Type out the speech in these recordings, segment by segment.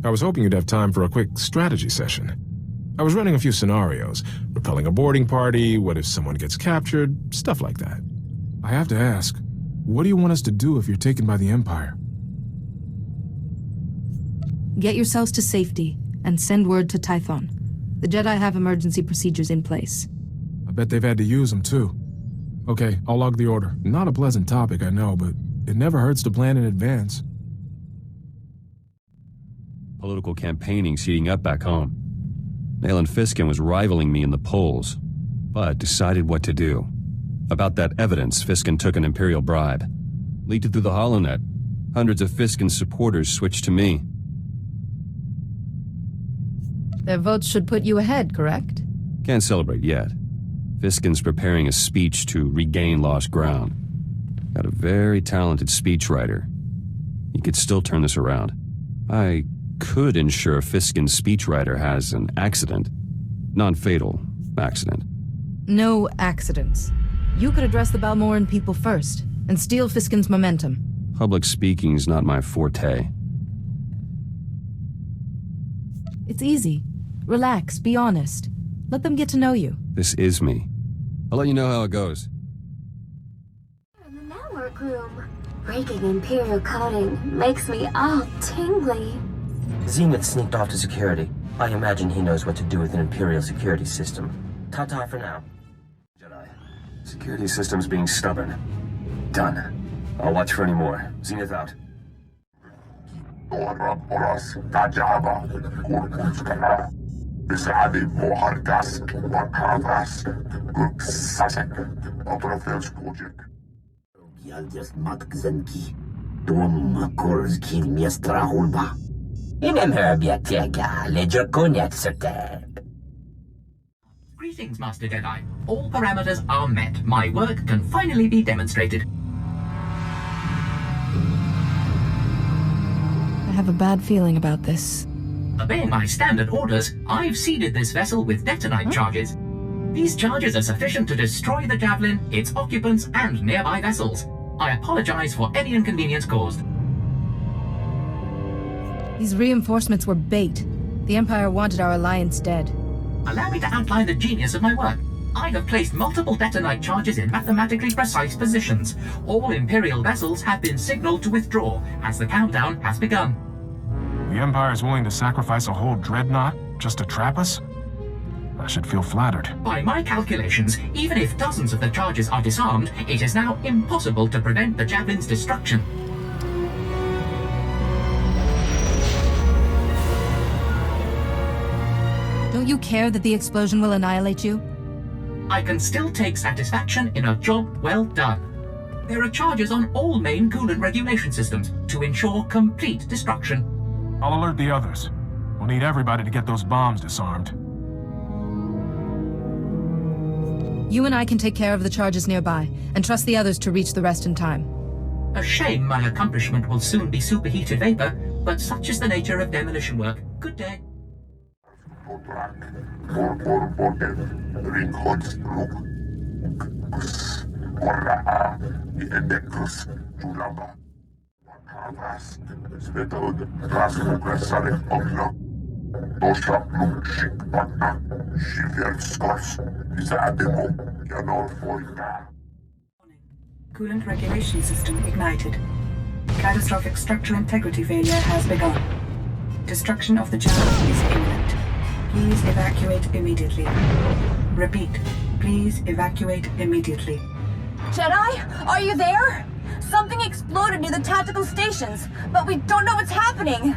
I was hoping you'd have time for a quick strategy session. I was running a few scenarios, repelling a boarding party, what if someone gets captured, stuff like that. I have to ask, what do you want us to do if you're taken by the Empire? Get yourselves to safety, and send word to Tython. The Jedi have emergency procedures in place. I bet they've had to use them, too. Okay, I'll log the order. Not a pleasant topic, I know, but it never hurts to plan in advance. Political campaigning's heating up back home. Nayland Fiskin was rivaling me in the polls, but decided what to do. About that evidence, Fiskin took an Imperial bribe. Leaked it through the HoloNet. Hundreds of Fiskin's supporters switched to me. Their votes should put you ahead, correct? Can't celebrate yet. Fiskin's preparing a speech to regain lost ground. Got a very talented speechwriter. He could still turn this around. I could ensure Fiskin's speechwriter has an accident. Non-fatal accident. No accidents. You could address the Balmoran people first, and steal Fiskin's momentum. Public speaking's not my forte. It's easy. Relax, be honest. Let them get to know you. This is me. I'll let you know how it goes. In the network room. Breaking Imperial coding makes me all tingly. Zenith sneaked off to security. I imagine he knows what to do with an Imperial security system. Ta-ta for now. Jedi. Security system's being stubborn. Done. I'll watch for any more. Zenith out. Greetings, Master Jedi. All parameters are met. My work can finally be demonstrated. I have a bad feeling about this. Obeying my standard orders, I've seeded this vessel with detonite charges. These charges are sufficient to destroy the Javelin, its occupants, and nearby vessels. I apologize for any inconvenience caused. These reinforcements were bait. The Empire wanted our alliance dead. Allow me to outline the genius of my work. I have placed multiple detonite charges in mathematically precise positions. All Imperial vessels have been signaled to withdraw, as the countdown has begun. The Empire's willing to sacrifice a whole dreadnought just to trap us? I should feel flattered. By my calculations, even if dozens of the charges are disarmed, it is now impossible to prevent the Javelin's destruction. Don't you care that the explosion will annihilate you? I can still take satisfaction in a job well done. There are charges on all main coolant regulation systems to ensure complete destruction. I'll alert the others. We'll need everybody to get those bombs disarmed. You and I can take care of the charges nearby, and trust the others to reach the rest in time. A shame my accomplishment will soon be superheated vapor, but such is the nature of demolition work. Good day. Coolant regulation system ignited. Catastrophic structural integrity failure has begun. Destruction of the Javelin is imminent. Please evacuate immediately. Repeat, please evacuate immediately. Jedi, are you there? Something exploded near the tactical stations, but we don't know what's happening.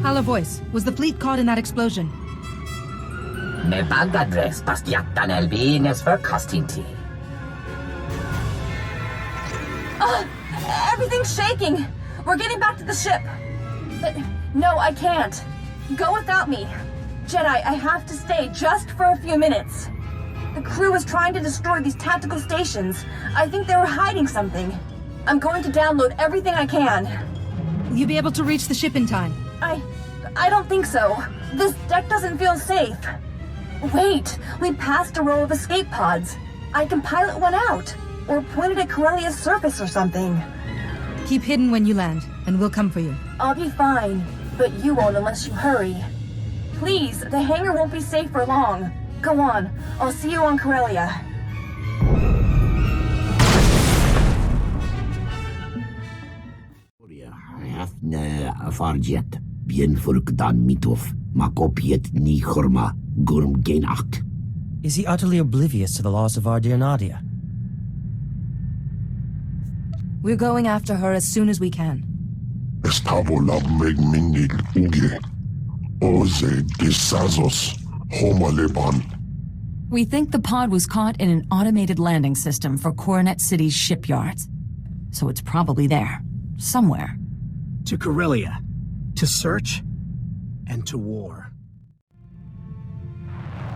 Hala voice, was the fleet caught in that explosion? Me bagadres pastiatan elbines for Costinti. Everything's shaking. We're getting back to the ship. But no, I can't. Go without me. Jedi, I have to stay just for a few minutes. The crew was trying to destroy these tactical stations. I think they were hiding something. I'm going to download everything I can. Will you be able to reach the ship in time? I don't think so. This deck doesn't feel safe. Wait, we passed a row of escape pods. I can pilot one out, or point it at Corellia's surface or something. Keep hidden when you land, and we'll come for you. I'll be fine. but you won't unless you hurry. Please, the hangar won't be safe for long. Go on. I'll see you on Corellia. Farjet, bien furkdan mitof, makopiet ni chorma, gurm genak. Is he utterly oblivious to the laws of our dear Nadia? We're going after her as soon as we can. Estabola megminil uge. Oze disazos, homaleban. We think the pod was caught in an automated landing system for Coronet City's shipyards. So it's probably there, somewhere. To Corellia, to search, and to war.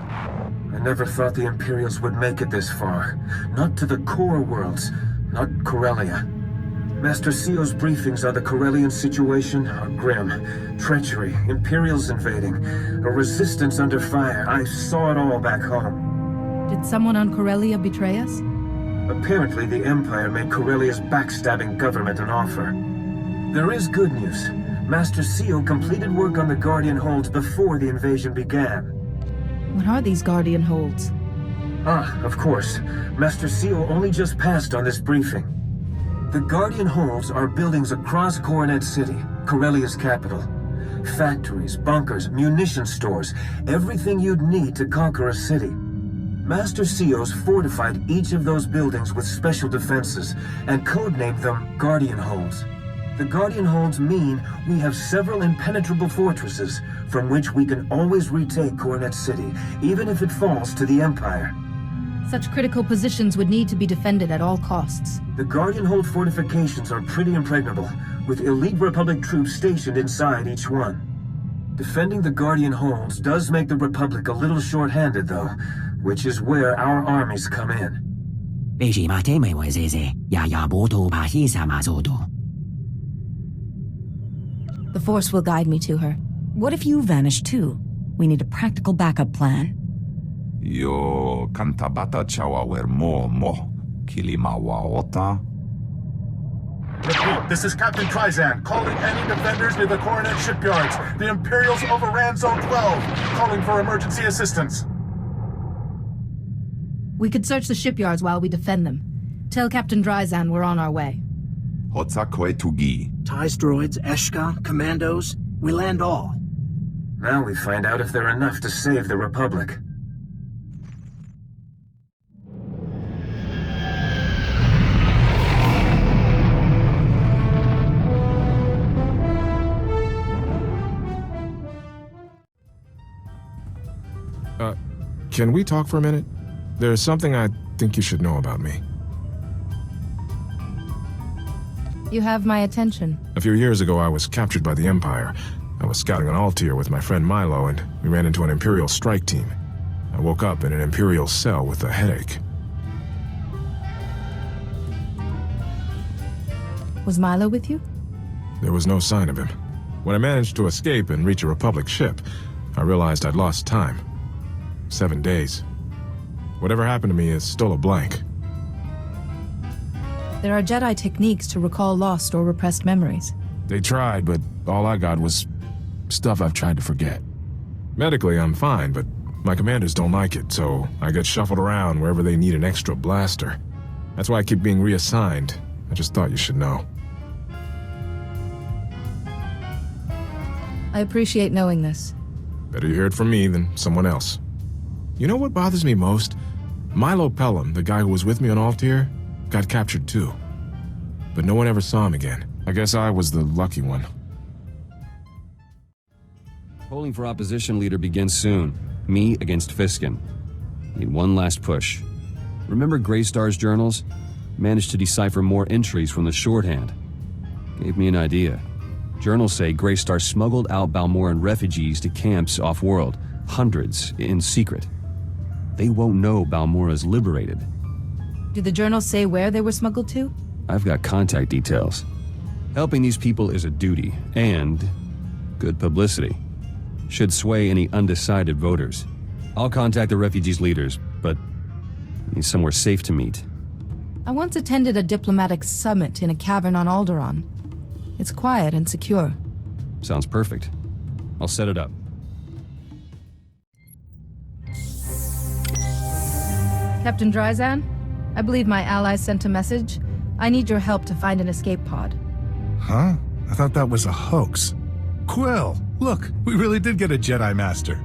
I never thought the Imperials would make it this far. Not to the core worlds, not Corellia. Master CEO's briefings on the Corellian situation are grim. Treachery, Imperials invading, a resistance under fire. I saw it all back home. Did someone on Corellia betray us? Apparently the Empire made Corellia's backstabbing government an offer. There is good news. Master CEO completed work on the Guardian holds before the invasion began. What are these Guardian holds? Ah, of course. Master CEO only just passed on this briefing. The Guardian holds are buildings across Coronet City, Corellia's capital. Factories, bunkers, munition stores, everything you'd need to conquer a city. Master CEO's fortified each of those buildings with special defenses and codenamed them Guardian holds. The Guardian holds mean we have several impenetrable fortresses from which we can always retake Coronet City, even if it falls to the Empire. Such critical positions would need to be defended at all costs. The Guardian hold fortifications are pretty impregnable, with elite Republic troops stationed inside each one. Defending the Guardian holds does make the Republic a little short-handed, though, which is where our armies come in. The Force will guide me to her. What if you vanish too? We need a practical backup plan. Yo kantabata chawa mo kilimawaota. Repeat, this is Captain Trizan, calling any defenders near the Coronet shipyards. The Imperials overran Zone 12, calling for emergency assistance. We could search the shipyards while we defend them. Tell Captain Dryzan we're on our way. Hotsakoe Tugi. TIEs, droids, Eshka, commandos, we land all. Now we find out if they're enough to save the Republic. Can we talk for a minute? There's something I think you should know about me. You have my attention. A few years ago, I was captured by the Empire. I was scouting on Altair with my friend Milo, and we ran into an Imperial strike team. I woke up in an Imperial cell with a headache. Was Milo with you? There was no sign of him. When I managed to escape and reach a Republic ship, I realized I'd lost time. 7 days. Whatever happened to me is still a blank. There are Jedi techniques to recall lost or repressed memories. They tried, but all I got was stuff I've tried to forget. Medically, I'm fine, but my commanders don't like it, so I get shuffled around wherever they need an extra blaster. That's why I keep being reassigned. I just thought you should know. I appreciate knowing this. Better you hear it from me than someone else. You know what bothers me most? Milo Pelham, the guy who was with me on Altair, got captured too. But no one ever saw him again. I guess I was the lucky one. Polling for opposition leader begins soon. Me against Fiskin. Need one last push. Remember Greystar's journals? Managed to decipher more entries from the shorthand. Gave me an idea. Journals say Greystar smuggled out Balmoran refugees to camps off-world. Hundreds, in secret. They won't know Balmora's liberated. Do the journals say where they were smuggled to? I've got contact details. Helping these people is a duty, and good publicity. Should sway any undecided voters. I'll contact the refugees' leaders, but need somewhere safe to meet. I once attended a diplomatic summit in a cavern on Alderaan. It's quiet and secure. Sounds perfect. I'll set it up. Captain Dryzan, I believe my allies sent a message. I need your help to find an escape pod. Huh? I thought that was a hoax. Quill, look, we really did get a Jedi Master.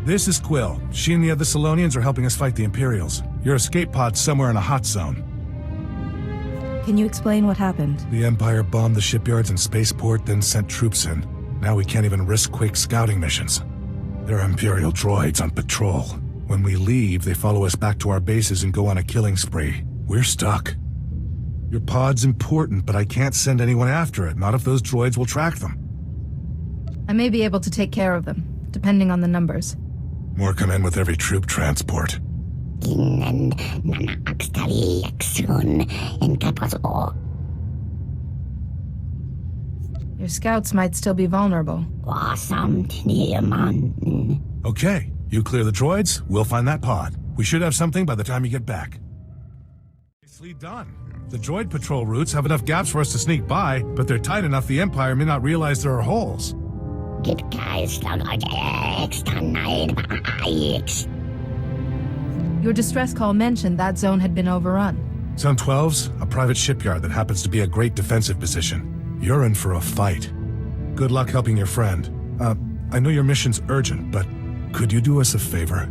This is Quill. She and the other Salonians are helping us fight the Imperials. Your escape pod's somewhere in a hot zone. Can you explain what happened? The Empire bombed the shipyards and spaceport, then sent troops in. Now we can't even risk quick scouting missions. There are Imperial droids on patrol. When we leave, they follow us back to our bases and go on a killing spree. We're stuck. Your pod's important, but I can't send anyone after it, not if those droids will track them. I may be able to take care of them, depending on the numbers. More come in with every troop transport. Your scouts might still be vulnerable. Okay, you clear the droids, we'll find that pod. We should have something by the time you get back. Nicely done. The droid patrol routes have enough gaps for us to sneak by, but they're tight enough the Empire may not realize there are holes. Your distress call mentioned that zone had been overrun. Zone 12's a private shipyard that happens to be a great defensive position. You're in for a fight. Good luck helping your friend. I know your mission's urgent, but could you do us a favor?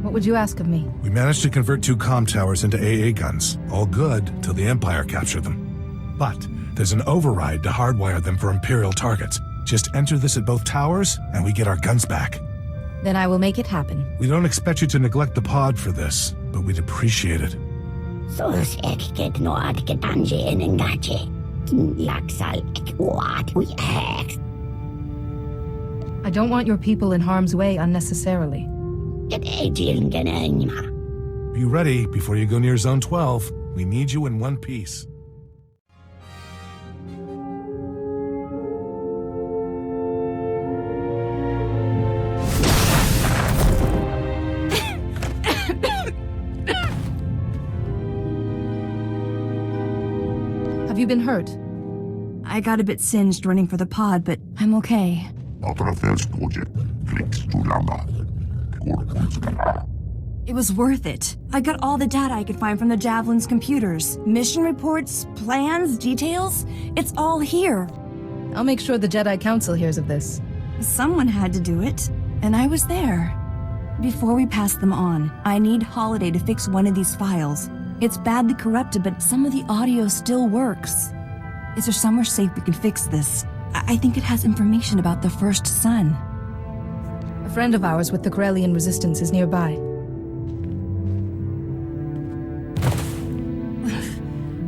What would you ask of me? We managed to convert 2 comm towers into AA guns. All good till the Empire captured them. But there's an override to hardwire them for Imperial targets. Just enter this at both towers, and we get our guns back. Then I will make it happen. We don't expect you to neglect the pod for this, but we'd appreciate it. I don't want your people in harm's way unnecessarily. Be ready before you go near Zone 12. We need you in one piece. Have you been hurt? I got a bit singed running for the pod, but I'm okay. It was worth it. I got all the data I could find from the Javelin's computers. Mission reports, plans, details. It's all here. I'll make sure the Jedi Council hears of this. Someone had to do it, and I was there. Before we pass them on, I need Holiday to fix one of these files. It's badly corrupted, but some of the audio still works. Is there somewhere safe we can fix this? I think it has information about the first son. A friend of ours with the Corellian resistance is nearby.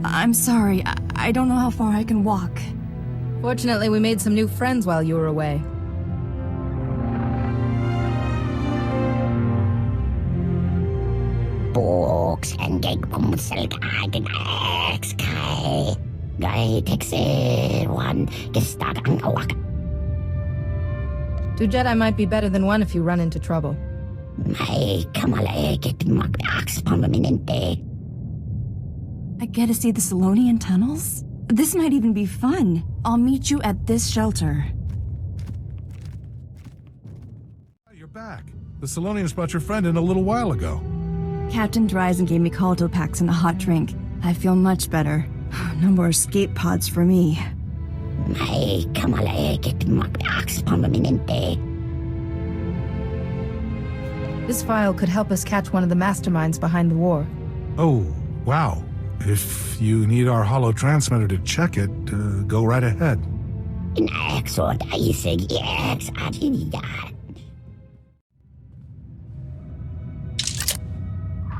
I'm sorry, I don't know how far I can walk. Fortunately, we made some new friends while you were away. Two Jedi might be better than one if you run into trouble. I get to see the Salonian tunnels? This might even be fun. I'll meet you at this shelter. You're back. The Salonians brought your friend in a little while ago. Captain Dryzen gave me Caldo packs and a hot drink. I feel much better. No more escape pods for me. This file could help us catch one of the masterminds behind the war. Oh, wow. If you need our holo transmitter to check it, go right ahead.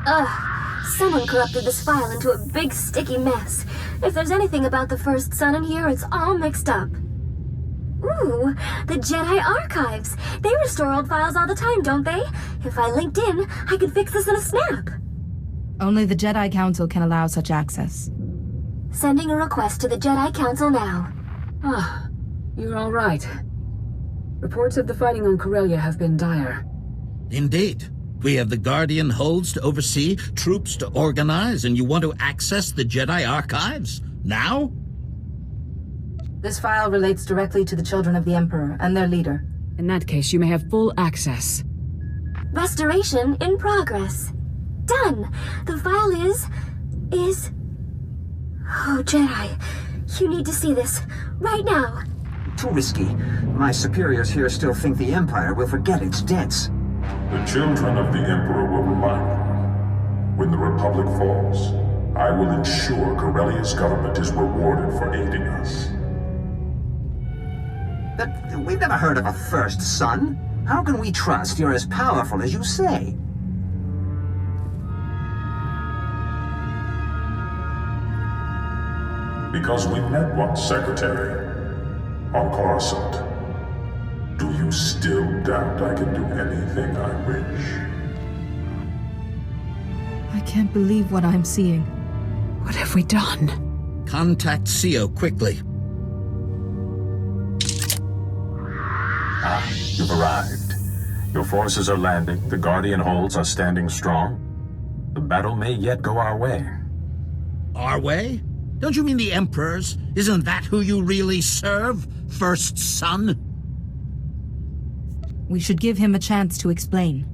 Ugh, someone corrupted this file into a big sticky mess. If there's anything about the first son in here, it's all mixed up. Ooh, the Jedi Archives. They restore old files all the time, don't they? If I linked in, I could fix this in a snap. Only the Jedi Council can allow such access. Sending a request to the Jedi Council now. Ah, you're all right. Reports of the fighting on Corellia have been dire. Indeed. We have the Guardian holds to oversee, troops to organize, and you want to access the Jedi archives? Now? This file relates directly to the children of the Emperor and their leader. In that case, you may have full access. Restoration in progress. Done. The file is... Oh, Jedi. You need to see this. Right now. Too risky. My superiors here still think the Empire will forget its debts. The children of the Emperor will remind them. When the Republic falls, I will ensure Corellia's government is rewarded for aiding us. But we've never heard of a first son. How can we trust you're as powerful as you say? Because we met once, Secretary. On Coruscant. Do you still doubt I can do anything I wish? I can't believe what I'm seeing. What have we done? Contact CO quickly. Ah, you've arrived. Your forces are landing, the Guardian holds are standing strong. The battle may yet go our way. Our way? Don't you mean the Emperor's? Isn't that who you really serve? First son? We should give him a chance to explain.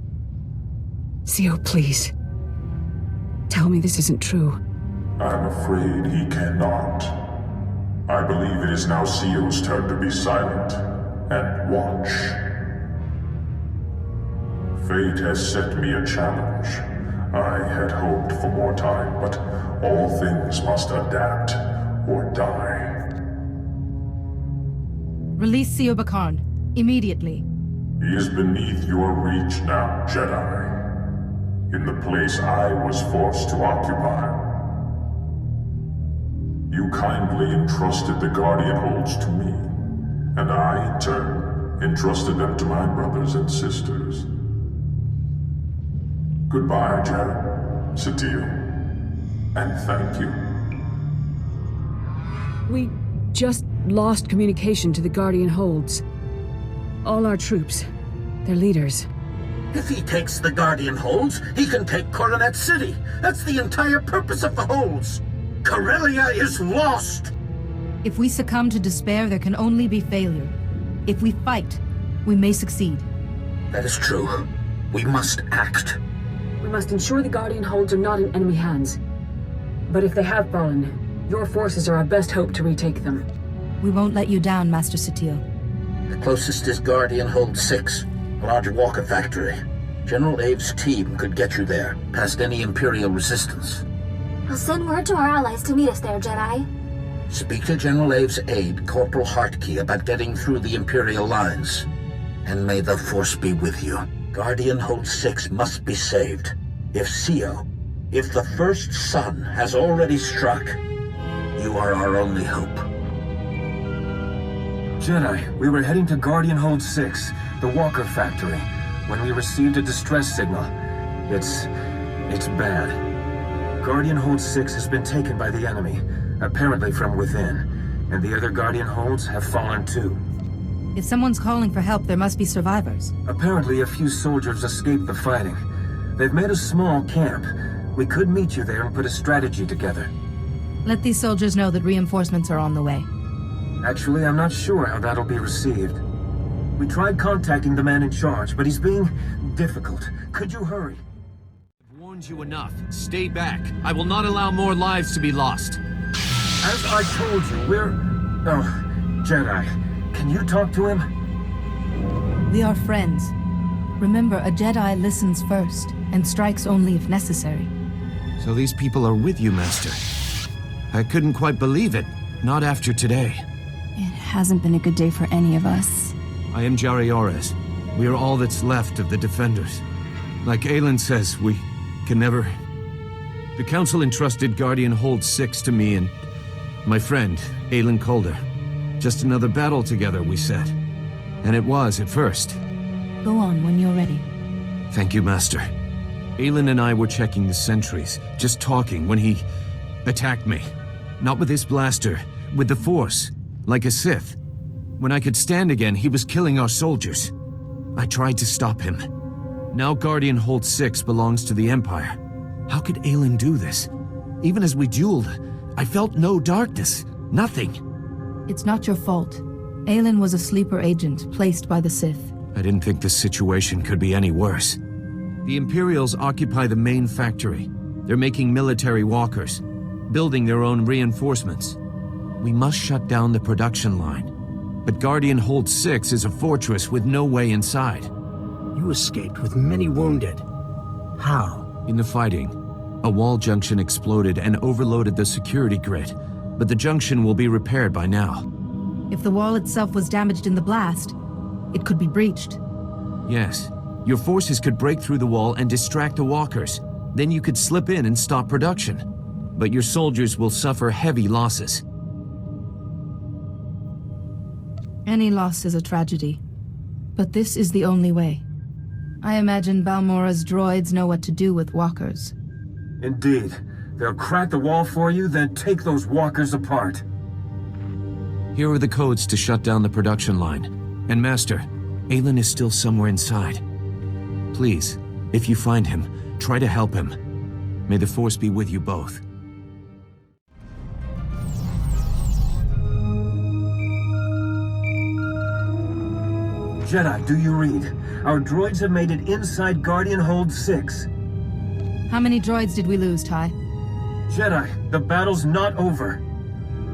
CO, please. Tell me this isn't true. I'm afraid he cannot. I believe it is now CO's turn to be silent and watch. Fate has set me a challenge. I had hoped for more time, but all things must adapt or die. Release CO Bakarn, immediately. He is beneath your reach now, Jedi. In the place I was forced to occupy. You kindly entrusted the Guardian holds to me, and I, in turn, entrusted them to my brothers and sisters. Goodbye, Jedi, SWTOR, and thank you. We just lost communication to the Guardian holds. All our troops, their leaders. If he takes the Guardian holds, he can take Coronet City. That's the entire purpose of the holds. Corellia is lost! If we succumb to despair, there can only be failure. If we fight, we may succeed. That is true. We must act. We must ensure the Guardian holds are not in enemy hands. But if they have fallen, your forces are our best hope to retake them. We won't let you down, Master SWTOR. The closest is Guardian Hold 6, a large walker factory. General Ave's team could get you there, past any Imperial resistance. I'll send word to our allies to meet us there, Jedi. Speak to General Ave's aide, Corporal Hartkey, about getting through the Imperial lines. And may the Force be with you. Guardian Hold 6 must be saved. If the first son has already struck, you are our only hope. Jedi, we were heading to Guardian Hold 6, the Walker Factory, when we received a distress signal. It's bad. Guardian Hold 6 has been taken by the enemy, apparently from within, and the other Guardian Holds have fallen too. If someone's calling for help, there must be survivors. Apparently a few soldiers escaped the fighting. They've made a small camp. We could meet you there and put a strategy together. Let these soldiers know that reinforcements are on the way. Actually, I'm not sure how that'll be received. We tried contacting the man in charge, but he's being difficult. Could you hurry? I've warned you enough. Stay back. I will not allow more lives to be lost. As I told you, Oh, Jedi, can you talk to him? We are friends. Remember, a Jedi listens first, and strikes only if necessary. So these people are with you, Master. I couldn't quite believe it. Not after today. It hasn't been a good day for any of us. I am Jari Ores. We are all that's left of the Defenders. Like Aelin says, we can never... The Council entrusted Guardian Hold 6 to me and my friend, Aelin Calder. Just another battle together, we said. And it was at first. Go on when you're ready. Thank you, Master. Aelin and I were checking the sentries, just talking when he attacked me. Not with his blaster, with the Force, like a Sith. When I could stand again, he was killing our soldiers. I tried to stop him. Now Guardian Hold 6 belongs to the Empire. How could Aelin do this? Even as we dueled, I felt no darkness. Nothing. It's not your fault. Aelin was a sleeper agent placed by the Sith. I didn't think this situation could be any worse. The Imperials occupy the main factory. They're making military walkers, building their own reinforcements. We must shut down the production line. But Guardian Hold 6 is a fortress with no way inside. You escaped with many wounded. How? In the fighting, a wall junction exploded and overloaded the security grid, but the junction will be repaired by now. If the wall itself was damaged in the blast, it could be breached. Yes. Your forces could break through the wall and distract the walkers. Then you could slip in and stop production. But your soldiers will suffer heavy losses. Any loss is a tragedy. But this is the only way. I imagine Balmora's droids know what to do with walkers. Indeed. They'll crack the wall for you, then take those walkers apart. Here are the codes to shut down the production line. And Master, Aelin is still somewhere inside. Please, if you find him, try to help him. May the Force be with you both. Jedi, do you read? Our droids have made it inside Guardian Hold 6. How many droids did we lose, Ty? Jedi, the battle's not over.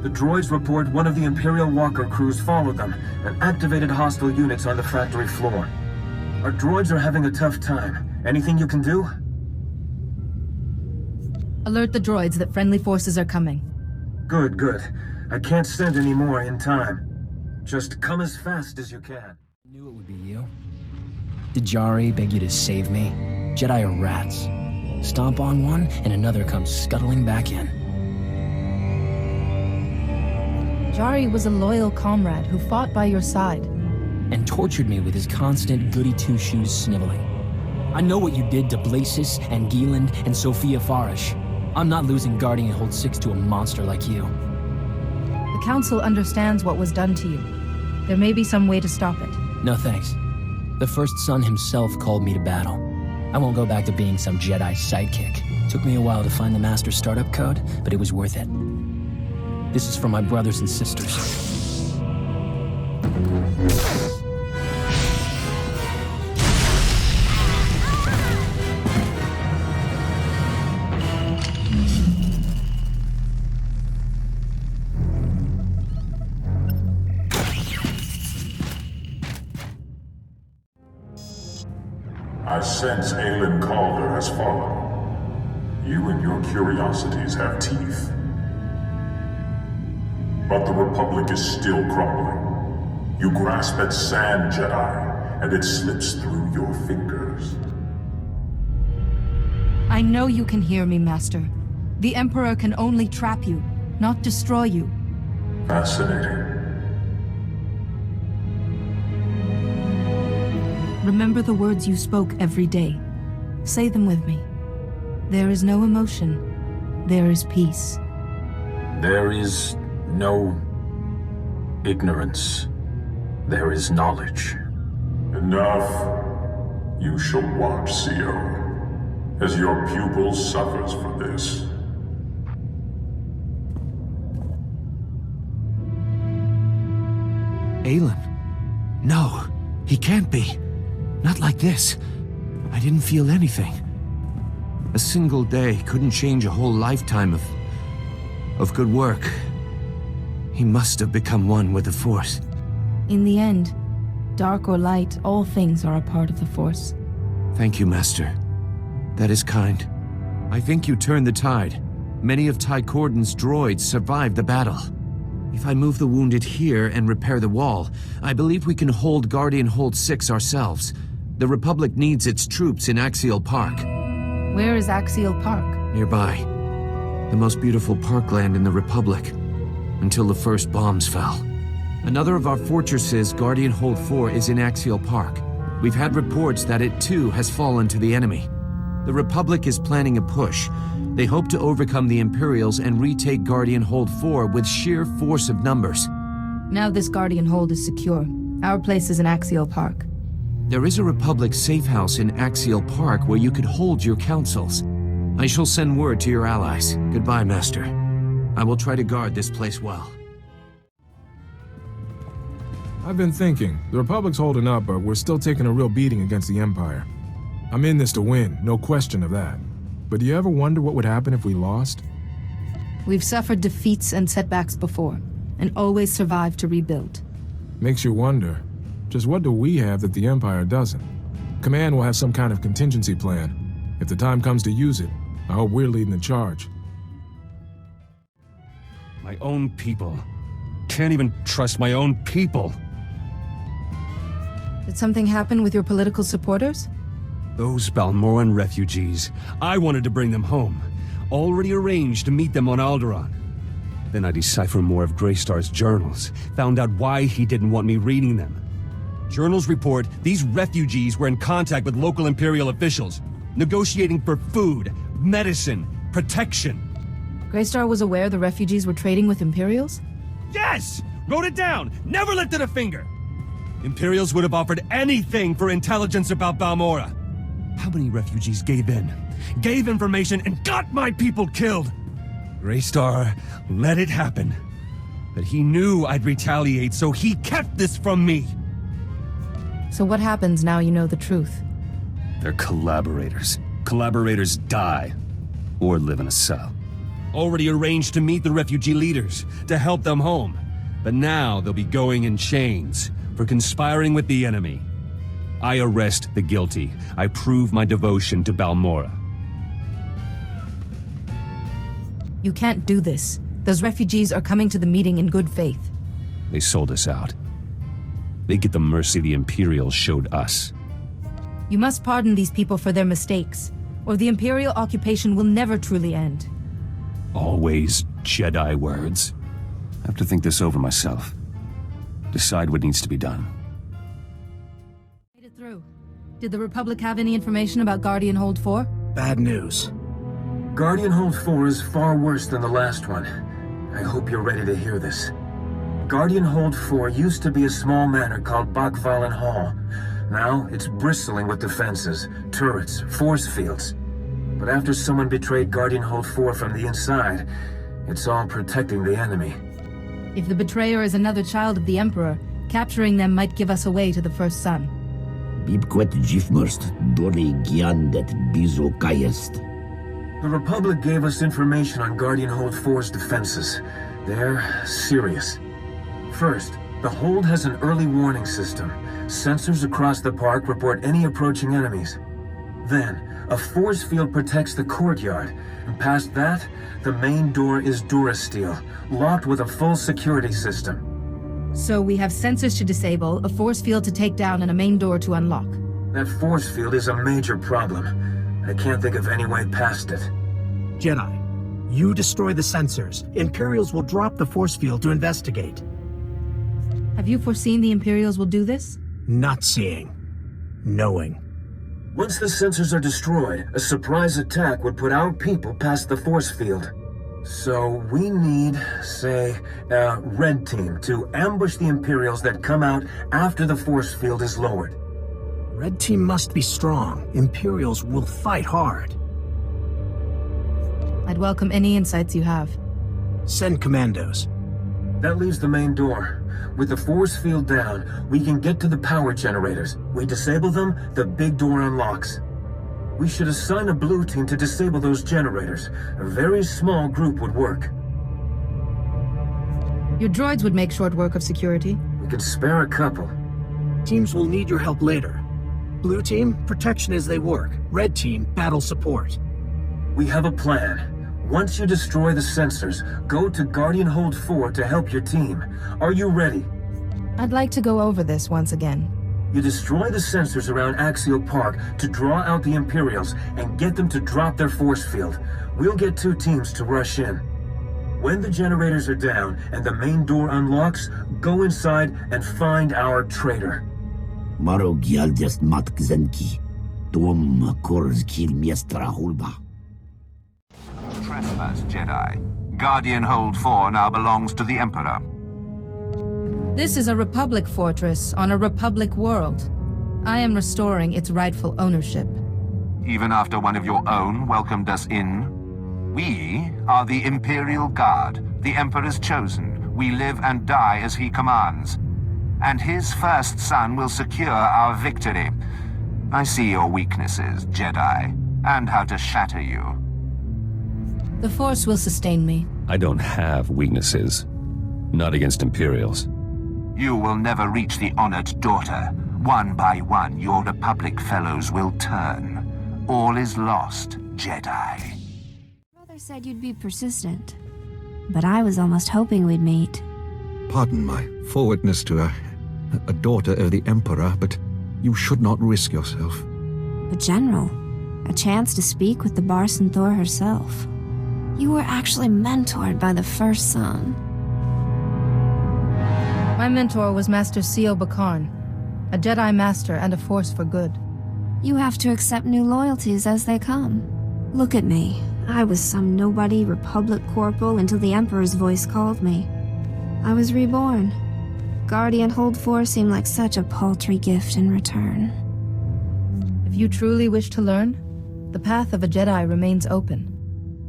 The droids report one of the Imperial walker crews followed them and activated hostile units on the factory floor. Our droids are having a tough time. Anything you can do? Alert the droids that friendly forces are coming. Good, good. I can't send any more in time. Just come as fast as you can. Knew it would be you. Did Jari beg you to save me? Jedi are rats. Stomp on one, and another comes scuttling back in. Jari was a loyal comrade who fought by your side. And tortured me with his constant goody-two-shoes sniveling. I know what you did to Blasis and Gieland and Sophia Farish. I'm not losing Guardian Hold 6 to a monster like you. The Council understands what was done to you. There may be some way to stop it. No thanks. The First Son himself called me to battle. I won't go back to being some Jedi sidekick. Took me a while to find the Master startup code, but it was worth it. This is for my brothers and sisters. I sense Aelin Calder has fallen. You and your curiosities have teeth. But the Republic is still crumbling. You grasp at sand, Jedi, and it slips through your fingers. I know you can hear me, Master. The Emperor can only trap you, not destroy you. Fascinating. Remember the words you spoke every day. Say them with me. There is no emotion. There is peace. There is no ignorance. There is knowledge. Enough. You shall watch, CO, as your pupil suffers for this. Aelin? No, he can't be. Not like this. I didn't feel anything. A single day couldn't change a whole lifetime of good work. He must have become one with the Force. In the end, dark or light, all things are a part of the Force. Thank you, Master. That is kind. I think you turned the tide. Many of Ty Corden's droids survived the battle. If I move the wounded here and repair the wall, I believe we can hold Guardian Hold 6 ourselves. The Republic needs its troops in Axial Park. Where is Axial Park? Nearby. The most beautiful parkland in the Republic. Until the first bombs fell. Another of our fortresses, Guardian Hold 4, is in Axial Park. We've had reports that it too has fallen to the enemy. The Republic is planning a push. They hope to overcome the Imperials and retake Guardian Hold 4 with sheer force of numbers. Now this Guardian Hold is secure. Our place is in Axial Park. There is a Republic safe house in Axial Park where you could hold your councils. I shall send word to your allies. Goodbye, Master. I will try to guard this place well. I've been thinking. The Republic's holding up, but we're still taking a real beating against the Empire. I'm in this to win, no question of that. But do you ever wonder what would happen if we lost? We've suffered defeats and setbacks before, and always survived to rebuild. Makes you wonder. Just what do we have that the Empire doesn't? Command will have some kind of contingency plan. If the time comes to use it, I hope we're leading the charge. My own people. Can't even trust my own people. Did something happen with your political supporters? Those Balmoran refugees. I wanted to bring them home. Already arranged to meet them on Alderaan. Then I deciphered more of Greystar's journals. Found out why he didn't want me reading them. Journals report these refugees were in contact with local Imperial officials, negotiating for food, medicine, protection. Greystar was aware the refugees were trading with Imperials? Yes! Wrote it down! Never lifted a finger! Imperials would have offered anything for intelligence about Balmora. How many refugees gave in? Gave information and got my people killed! Greystar let it happen. But he knew I'd retaliate, so he kept this from me! So what happens now you know the truth? They're collaborators. Collaborators die. Or live in a cell. Already arranged to meet the refugee leaders, to help them home. But now they'll be going in chains for conspiring with the enemy. I arrest the guilty. I prove my devotion to Balmora. You can't do this. Those refugees are coming to the meeting in good faith. They sold us out. They get the mercy the Imperials showed us. You must pardon these people for their mistakes, or the Imperial occupation will never truly end. Always Jedi words. I have to think this over myself. Decide what needs to be done. Made it through. Did the Republic have any information about Guardian Hold 4? Bad news. Guardian Hold 4 is far worse than the last one. I hope you're ready to hear this. Guardian Hold 4 used to be a small manor called Bakvalan Hall. Now it's bristling with defenses, turrets, force fields. But after someone betrayed Guardian Hold 4 from the inside, it's all protecting the enemy. If the betrayer is another child of the Emperor, capturing them might give us away to the First Son. The Republic gave us information on Guardian Hold 4's defenses. They're serious. First, the Hold has an early warning system. Sensors across the park report any approaching enemies. Then, a force field protects the courtyard, and past that, the main door is Durasteel, locked with a full security system. So we have sensors to disable, a force field to take down, and a main door to unlock. That force field is a major problem. I can't think of any way past it. Jedi, you destroy the sensors. Imperials will drop the force field to investigate. Have you foreseen the Imperials will do this? Not seeing. Knowing. Once the sensors are destroyed, a surprise attack would put our people past the force field. So we need, say, a red team to ambush the Imperials that come out after the force field is lowered. Red team must be strong. Imperials will fight hard. I'd welcome any insights you have. Send commandos. That leaves the main door. With the force field down, we can get to the power generators. We disable them, the big door unlocks. We should assign a blue team to disable those generators. A very small group would work. Your droids would make short work of security. We could spare a couple. Teams will need your help later. Blue team, protection as they work. Red team, battle support. We have a plan. Once you destroy the sensors, go to Guardian Hold 4 to help your team. Are you ready? I'd like to go over this once again. You destroy the sensors around Axial Park to draw out the Imperials and get them to drop their force field. We'll get 2 teams to rush in. When the generators are down and the main door unlocks, go inside and find our traitor. Trespass, Jedi. Guardian Hold 4 now belongs to the Emperor. This is a Republic fortress on a Republic world. I am restoring its rightful ownership. Even after one of your own welcomed us in? We are the Imperial Guard, the Emperor's chosen. We live and die as he commands. And his first son will secure our victory. I see your weaknesses, Jedi, and how to shatter you. The Force will sustain me. I don't have weaknesses. Not against Imperials. You will never reach the honored daughter. One by one, your Republic fellows will turn. All is lost, Jedi. Brother said you'd be persistent, but I was almost hoping we'd meet. Pardon my forwardness to a daughter of the Emperor, but you should not risk yourself. But General, a chance to speak with the SWTOR herself. You were actually mentored by the first son. My mentor was Master Sio Bakarn, a Jedi Master and a force for good. You have to accept new loyalties as they come. Look at me. I was some nobody Republic corporal until the Emperor's voice called me. I was reborn. Guardian Hold 4 seemed like such a paltry gift in return. If you truly wish to learn, the path of a Jedi remains open.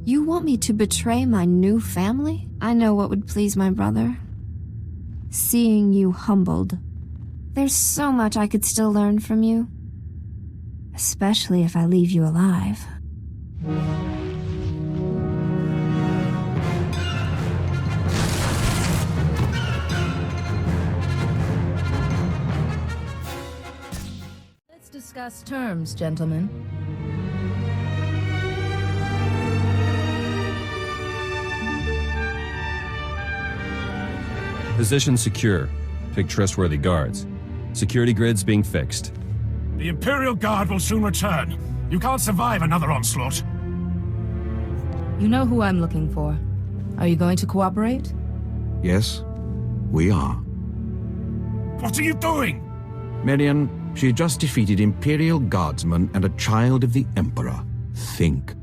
You want me to betray my new family? I know what would please my brother. Seeing you humbled. There's so much I could still learn from you. Especially if I leave you alive. Let's discuss terms, gentlemen. Position secure. Pick trustworthy guards. Security grids being fixed. The Imperial Guard will soon return. You can't survive another onslaught. You know who I'm looking for. Are you going to cooperate? Yes, we are. What are you doing? Marion, she just defeated Imperial Guardsmen and a child of the Emperor. Think.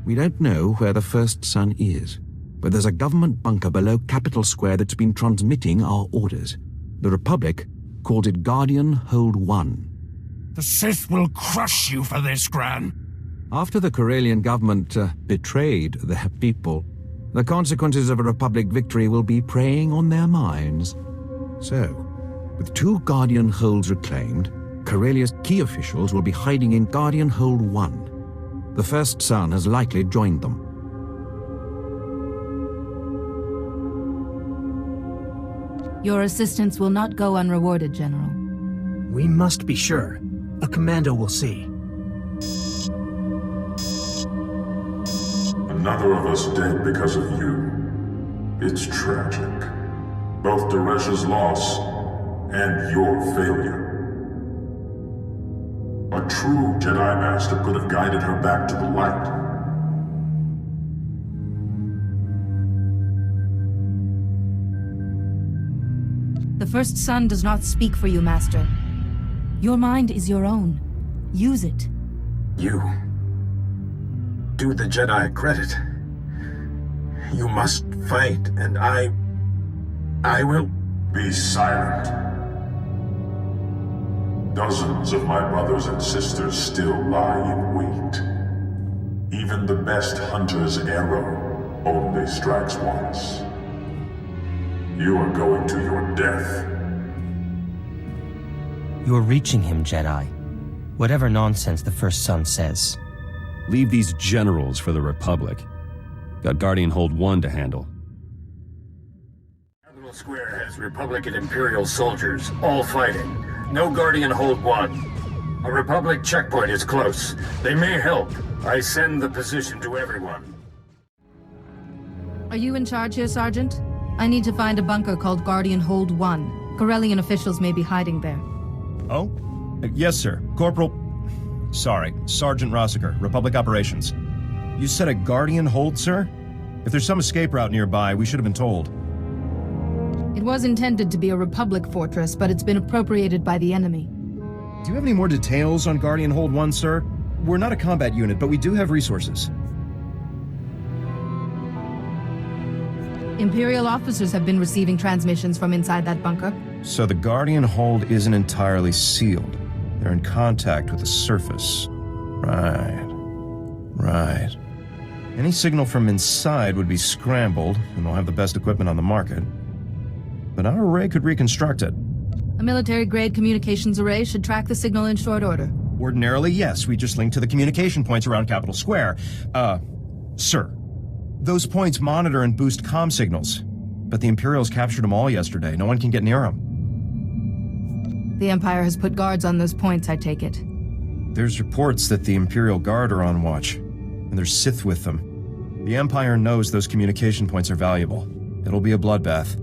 We don't know where the first son is, but there's a government bunker below Capitol Square that's been transmitting our orders. The Republic calls it Guardian Hold 1. The Sith will crush you for this, Gran. After the Corellian government betrayed their people, the consequences of a Republic victory will be preying on their minds. So, with 2 Guardian Holds reclaimed, Corellia's key officials will be hiding in Guardian Hold 1. The first son has likely joined them. Your assistance will not go unrewarded, General. We must be sure. A commando will see. Another of us dead because of you. It's tragic. Both Daresh's loss and your failure. A true Jedi Master could have guided her back to the light. The first son does not speak for you, Master. Your mind is your own. Use it. You do the Jedi credit. You must fight, and I will... Be silent. Dozens of my brothers and sisters still lie in wait. Even the best hunter's arrow only strikes once. You are going to your death. You're reaching him, Jedi. Whatever nonsense the first son says. Leave these generals for the Republic. Got Guardian Hold 1 to handle. Capitol Square has Republic and Imperial soldiers, all fighting. No Guardian Hold 1. A Republic checkpoint is close. They may help. I send the position to everyone. Are you in charge here, Sergeant? I need to find a bunker called Guardian Hold 1. Corellian officials may be hiding there. Oh? Yes, sir. Sergeant Rossiker, Republic Operations. You said a Guardian Hold, sir? If there's some escape route nearby, we should have been told. It was intended to be a Republic fortress, but it's been appropriated by the enemy. Do you have any more details on Guardian Hold 1, sir? We're not a combat unit, but we do have resources. Imperial officers have been receiving transmissions from inside that bunker. So the Guardian Hold isn't entirely sealed. They're in contact with the surface. Right. Any signal from inside would be scrambled, and they'll have the best equipment on the market. But our array could reconstruct it. A military-grade communications array should track the signal in short order. Ordinarily, yes. We just link to the communication points around Capitol Square. Sir, those points monitor and boost comm signals. But the Imperials captured them all yesterday. No one can get near them. The Empire has put guards on those points, I take it. There's reports that the Imperial Guard are on watch, and there's Sith with them. The Empire knows those communication points are valuable. It'll be a bloodbath.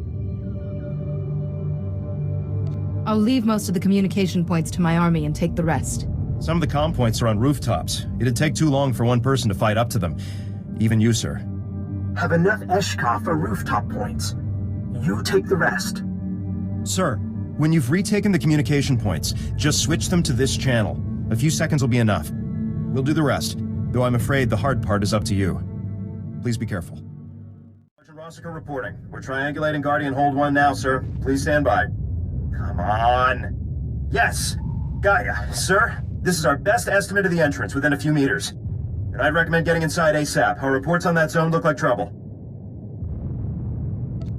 I'll leave most of the communication points to my army and take the rest. Some of the comm points are on rooftops. It'd take too long for one person to fight up to them. Even you, sir. Have enough Eshka for rooftop points. You take the rest. Sir, when you've retaken the communication points, just switch them to this channel. A few seconds will be enough. We'll do the rest, though I'm afraid the hard part is up to you. Please be careful. Sergeant Rossiter reporting. We're triangulating Guardian Hold 1 now, sir. Please stand by. Come on. Yes! Gaia, sir, this is our best estimate of the entrance within a few meters. And I'd recommend getting inside ASAP. Our reports on that zone look like trouble.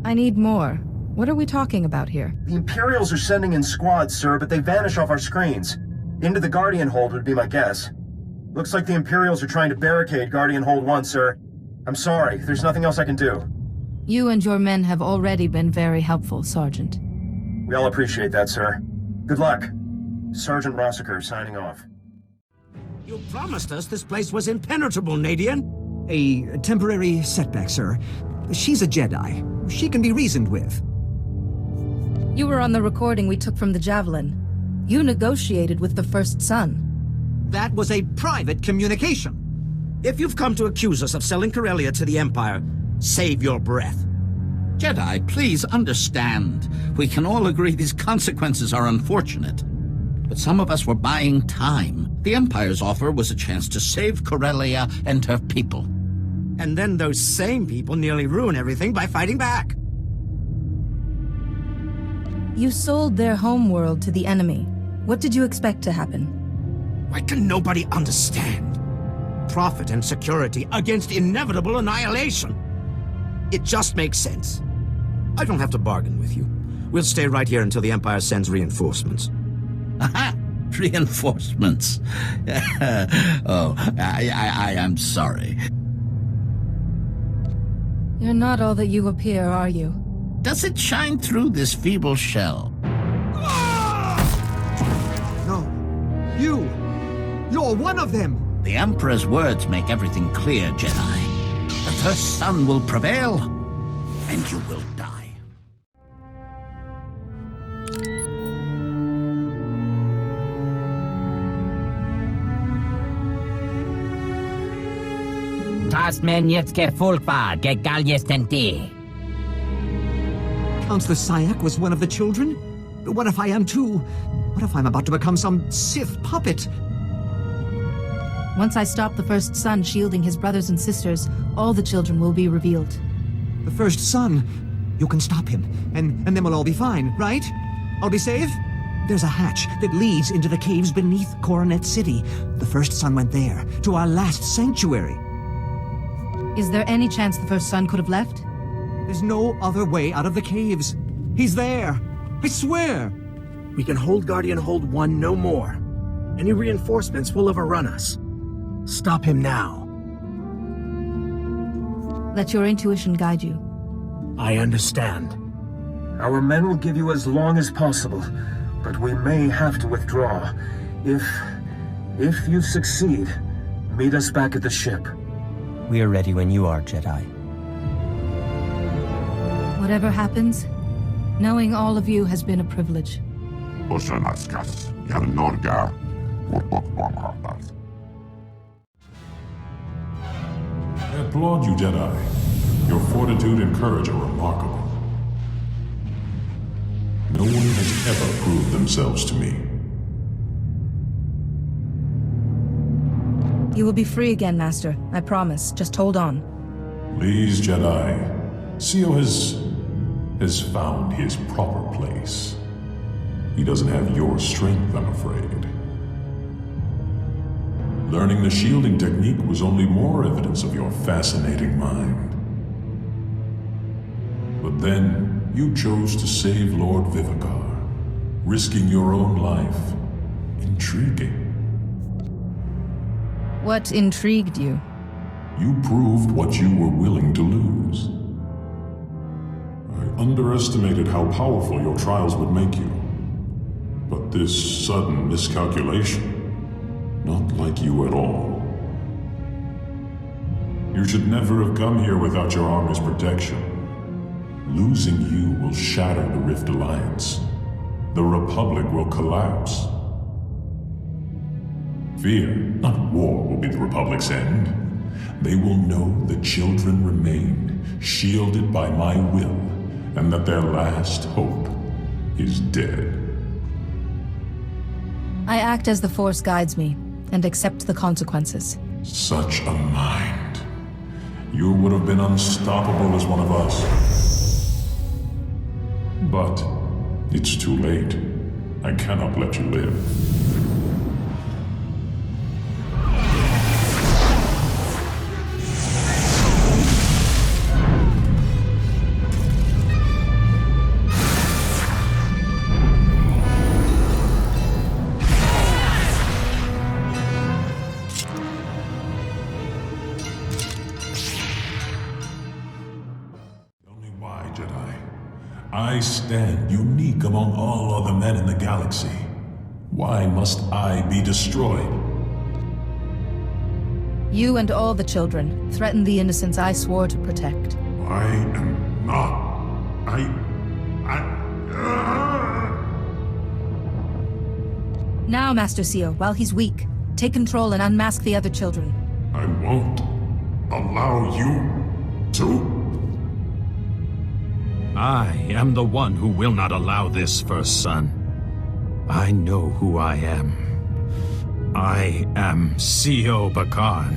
I need more. What are we talking about here? The Imperials are sending in squads, sir, but they vanish off our screens. Into the Guardian Hold would be my guess. Looks like the Imperials are trying to barricade Guardian Hold 1, sir. I'm sorry, there's nothing else I can do. You and your men have already been very helpful, Sergeant. We all appreciate that, sir. Good luck. Sergeant Rossiter signing off. You promised us this place was impenetrable, Nadian. A temporary setback, sir. She's a Jedi. She can be reasoned with. You were on the recording we took from the Javelin. You negotiated with the First Son. That was a private communication. If you've come to accuse us of selling Corellia to the Empire, save your breath. Jedi, please understand. We can all agree these consequences are unfortunate. But some of us were buying time. The Empire's offer was a chance to save Corellia and her people. And then those same people nearly ruin everything by fighting back. You sold their homeworld to the enemy. What did you expect to happen? Why can nobody understand? Profit and security against inevitable annihilation. It just makes sense. I don't have to bargain with you. We'll stay right here until the Empire sends reinforcements. Aha! Reinforcements. Oh, I am sorry. You're not all that you appear, are you? Does it shine through this feeble shell? No. You're one of them! The Emperor's words make everything clear, Jedi. The First Son will prevail, and you will die. Counselor Syac was one of the children? What if I am too? What if I'm about to become some Sith puppet? Once I stop the First Son shielding his brothers and sisters, all the children will be revealed. The First Son? You can stop him, and then we'll all be fine, right? I'll be safe? There's a hatch that leads into the caves beneath Coronet City. The First Son went there, to our last sanctuary. Is there any chance the First Son could have left? There's no other way out of the caves. He's there. I swear. We can hold Guardian Hold 1 no more. Any reinforcements will overrun us. Stop him now. Let your intuition guide you. I understand. Our men will give you as long as possible, but we may have to withdraw. If you succeed, meet us back at the ship. We are ready when you are, Jedi. Whatever happens, knowing all of you has been a privilege. I applaud you, Jedi. Your fortitude and courage are remarkable. No one has ever proved themselves to me. You will be free again, Master. I promise. Just hold on. Please, Jedi. SEO has found his proper place. He doesn't have your strength, I'm afraid. Learning the shielding technique was only more evidence of your fascinating mind. But then, you chose to save Lord Vivicar, risking your own life. Intriguing. What intrigued you? You proved what you were willing to lose. I underestimated how powerful your trials would make you. But this sudden miscalculation, not like you at all. You should never have come here without your army's protection. Losing you will shatter the Rift Alliance. The Republic will collapse. Fear, not war, will be the Republic's end. They will know the children remain, shielded by my will, and that their last hope is dead. I act as the Force guides me, and accept the consequences. Such a mind. You would have been unstoppable as one of us. But it's too late. I cannot let you live. I stand unique among all other men in the galaxy. Why must I be destroyed? You and all the children threaten the innocents I swore to protect. I am not. Now, Master Seo, while he's weak, take control and unmask the other children. I won't allow you to. I am the one who will not allow this, First Son. I know who I am. I am Seo Bakan.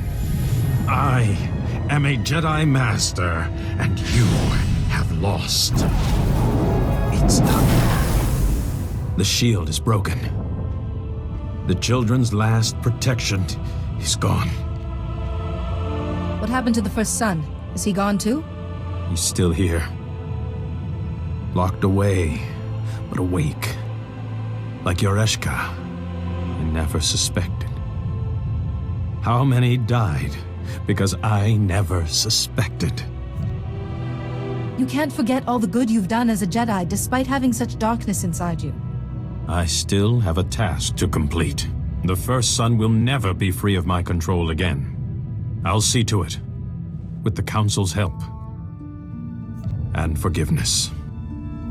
I am a Jedi Master, and you have lost. It's done. The shield is broken. The children's last protection is gone. What happened to the first son? Is he gone too? He's still here. Locked away, but awake. Like Yoreshka, I never suspected. How many died because I never suspected? You can't forget all the good you've done as a Jedi, despite having such darkness inside you. I still have a task to complete. The First Son will never be free of my control again. I'll see to it, with the Council's help. And forgiveness.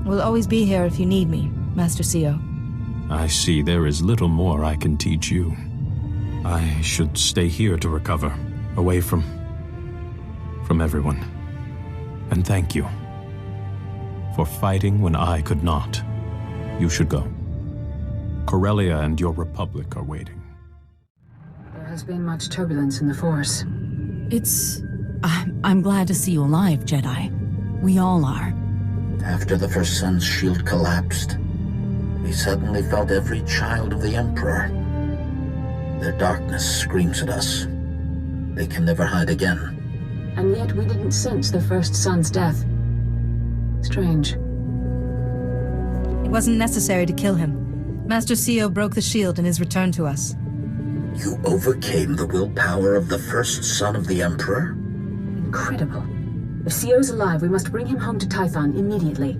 We'll always be here if you need me, Master Seo. I see there is little more I can teach you. I should stay here to recover, away from everyone. And thank you for fighting when I could not. You should go. Corellia and your Republic are waiting. There has been much turbulence in the Force. I'm glad to see you alive, Jedi. We all are. After the First Son's shield collapsed, we suddenly felt every child of the Emperor. Their darkness screams at us. They can never hide again. And yet we didn't sense the First Son's death. Strange. It wasn't necessary to kill him. Master Seo broke the shield in his return to us. You overcame the willpower of the First Son of the Emperor? Incredible. If Seo's alive, we must bring him home to Tython immediately.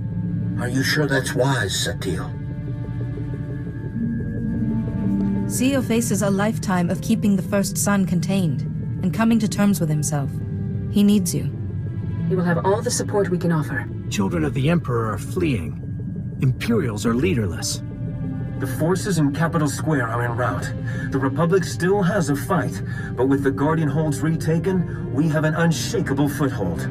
Are you sure that's wise, Satele? Seo faces a lifetime of keeping the First Son contained, and coming to terms with himself. He needs you. He will have all the support we can offer. Children of the Emperor are fleeing. Imperials are leaderless. The forces in Capital Square are en route. The Republic still has a fight, but with the Guardian holds retaken, we have an unshakable foothold.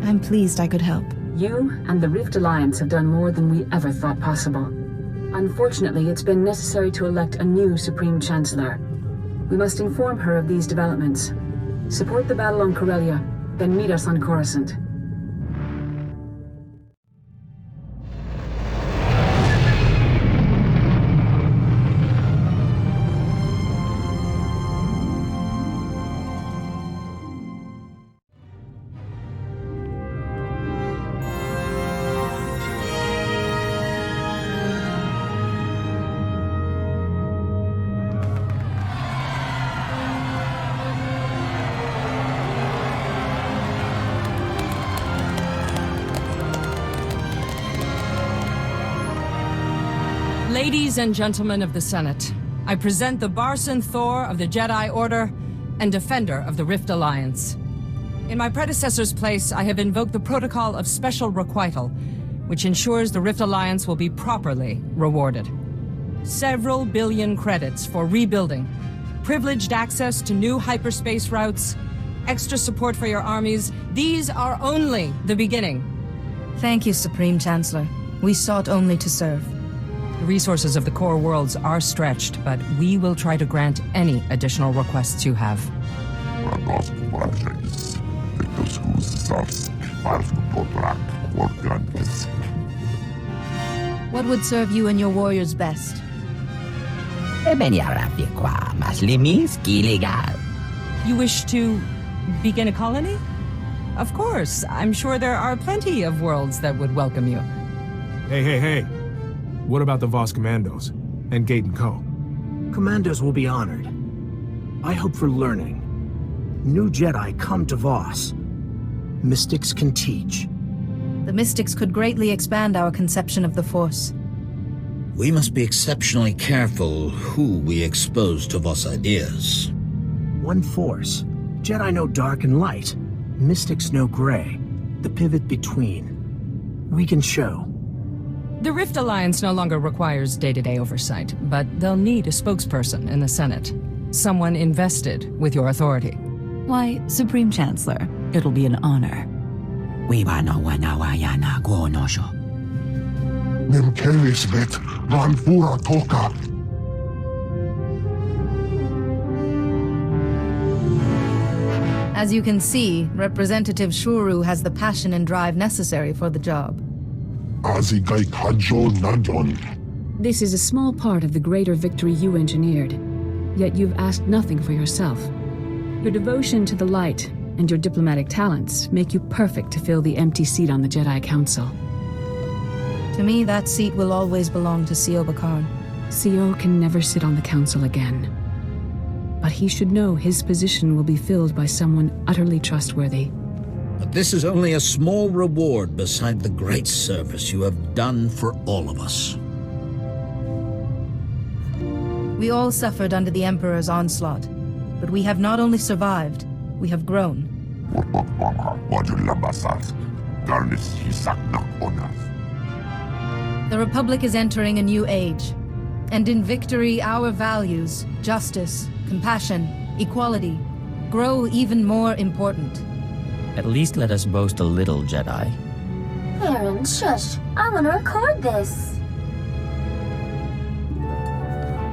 I'm pleased I could help. You and the Rift Alliance have done more than we ever thought possible. Unfortunately, it's been necessary to elect a new Supreme Chancellor. We must inform her of these developments. Support the battle on Corellia, then meet us on Coruscant. Ladies and gentlemen of the Senate, I present the Barson Thor of the Jedi Order and defender of the Rift Alliance. In my predecessor's place, I have invoked the protocol of special requital, which ensures the Rift Alliance will be properly rewarded. Several billion credits for rebuilding, privileged access to new hyperspace routes, extra support for your armies. These are only the beginning. Thank you, Supreme Chancellor. We sought only to serve. The resources of the core worlds are stretched, but we will try to grant any additional requests you have. What would serve you and your warriors best? You wish to begin a colony? Of course. I'm sure there are plenty of worlds that would welcome you. Hey. What about the Voss Commandos and Gate & Co.? Commandos will be honored. I hope for learning. New Jedi come to Voss. Mystics can teach. The Mystics could greatly expand our conception of the Force. We must be exceptionally careful who we expose to Voss ideas. One Force. Jedi know dark and light. Mystics know gray. The pivot between. We can show. The Rift Alliance no longer requires day-to-day oversight, but they'll need a spokesperson in the Senate. Someone invested with your authority. Why, Supreme Chancellor, it'll be an honor. As you can see, Representative Shuru has the passion and drive necessary for the job. This is a small part of the greater victory you engineered, yet you've asked nothing for yourself. Your devotion to the light and your diplomatic talents make you perfect to fill the empty seat on the Jedi Council. To me, that seat will always belong to Sio Bakarn. Sio can never sit on the Council again. But he should know his position will be filled by someone utterly trustworthy. But this is only a small reward beside the great service you have done for all of us. We all suffered under the Emperor's onslaught, but we have not only survived, we have grown. The Republic is entering a new age, and in victory our values, justice, compassion, equality, grow even more important. At least let us boast a little, Jedi. Aaron, shush. I want to record this.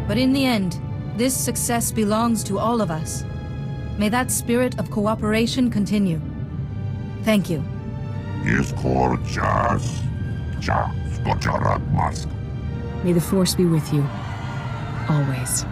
But in the end, this success belongs to all of us. May that spirit of cooperation continue. Thank you. May the Force be with you. Always.